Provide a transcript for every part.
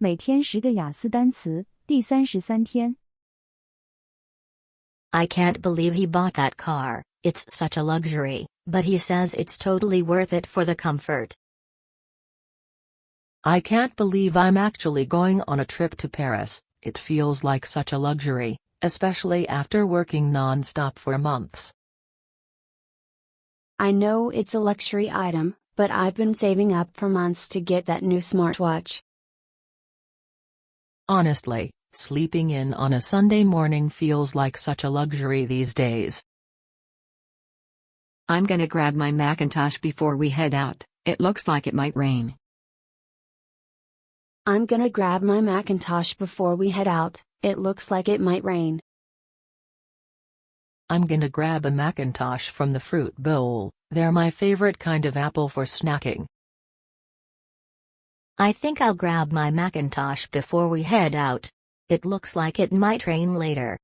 每天10个雅思单词，第33天。I can't believe he bought that car, it's such a luxury, but he says it's totally worth it for the comfort. I can't believe I'm actually going on a trip to Paris, it feels like such a luxury, especially after working non-stop for months. I know it's a luxury item, but I've been saving up for months to get that new smartwatch. Honestly, sleeping in on a Sunday morning feels like such a luxury these days. I'm gonna grab my Macintosh before we head out, it looks like it might rain. I'm gonna grab my Macintosh before we head out, it looks like it might rain. I'm gonna grab a Macintosh from the fruit bowl, they're my favorite kind of apple for snacking. I think I'll grab my Macintosh before we head out. It looks like it might rain later.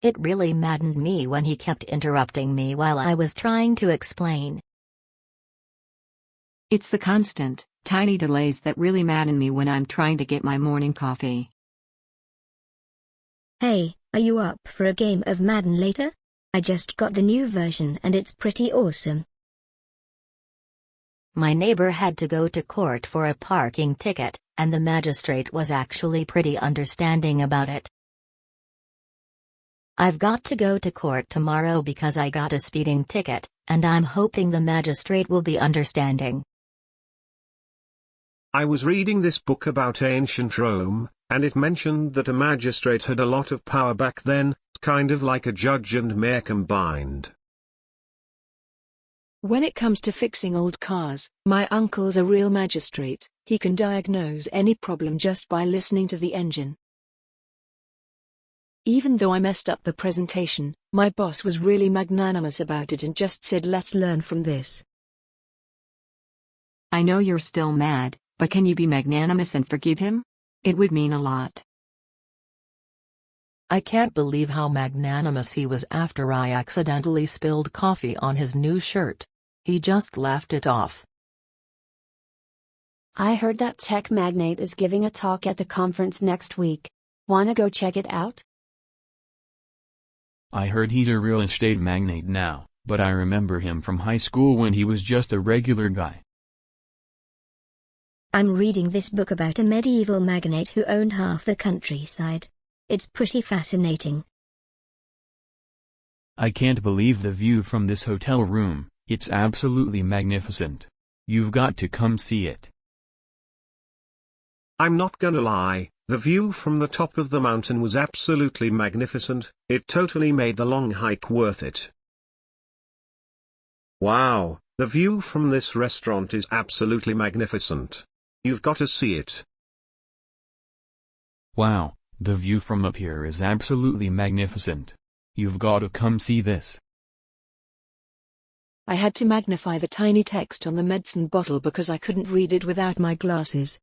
It really maddened me when he kept interrupting me while I was trying to explain. It's the constant, tiny delays that really madden me when I'm trying to get my morning coffee. Hey, are you up for a game of Madden later? I just got the new version and it's pretty awesome. My neighbor had to go to court for a parking ticket, and the magistrate was actually pretty understanding about it. I've got to go to court tomorrow because I got a speeding ticket, and I'm hoping the magistrate will be understanding. I was reading this book about ancient Rome, and it mentioned that a magistrate had a lot of power back then, kind of like a judge and mayor combined. When it comes to fixing old cars, my uncle's a real magistrate. He can diagnose any problem just by listening to the engine. Even though I messed up the presentation, my boss was really magnanimous about it and just said, let's learn from this. I know you're still mad, but can you be magnanimous and forgive him? It would mean a lot. I can't believe how magnanimous he was after I accidentally spilled coffee on his new shirt. He just laughed it off. I heard that tech magnate is giving a talk at the conference next week. Wanna go check it out? I heard he's a real estate magnate now, but I remember him from high school when he was just a regular guy. I'm reading this book about a medieval magnate who owned half the countryside. It's pretty fascinating. I can't believe the view from this hotel room, it's absolutely magnificent. You've got to come see it. I'm not gonna lie, the view from the top of the mountain was absolutely magnificent, it totally made the long hike worth it. Wow, the view from this restaurant is absolutely magnificent. You've got to see it. Wow, the view from up here is absolutely magnificent. You've got to come see this. I had to magnify the tiny text on the medicine bottle because I couldn't read it without my glasses.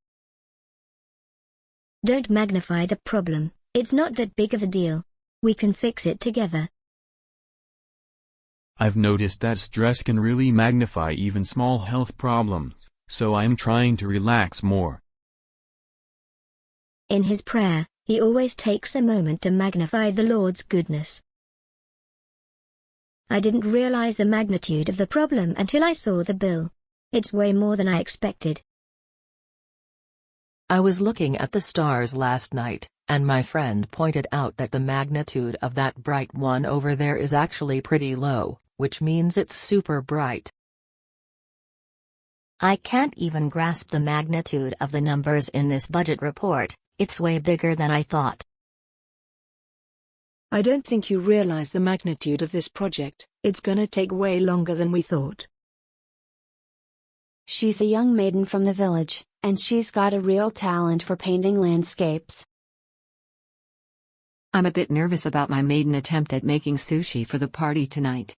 Don't magnify the problem, it's not that big of a deal. We can fix it together. I've noticed that stress can really magnify even small health problems, so I'm trying to relax more. In his prayer, he always takes a moment to magnify the Lord's goodness. I didn't realize the magnitude of the problem until I saw the bill. It's way more than I expected. I was looking at the stars last night, and my friend pointed out that the magnitude of that bright one over there is actually pretty low, which means it's super bright. I can't even grasp the magnitude of the numbers in this budget report, it's way bigger than I thought. I don't think you realize the magnitude of this project, it's gonna take way longer than we thought. She's a young maiden from the village, and she's got a real talent for painting landscapes. I'm a bit nervous about my maiden attempt at making sushi for the party tonight.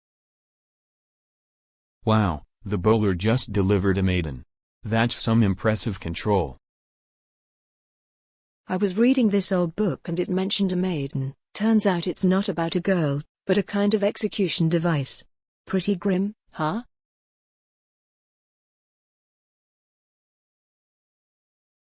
Wow, the bowler just delivered a maiden. That's some impressive control. I was reading this old book and it mentioned a maiden. Turns out it's not about a girl, but a kind of execution device. Pretty grim, huh?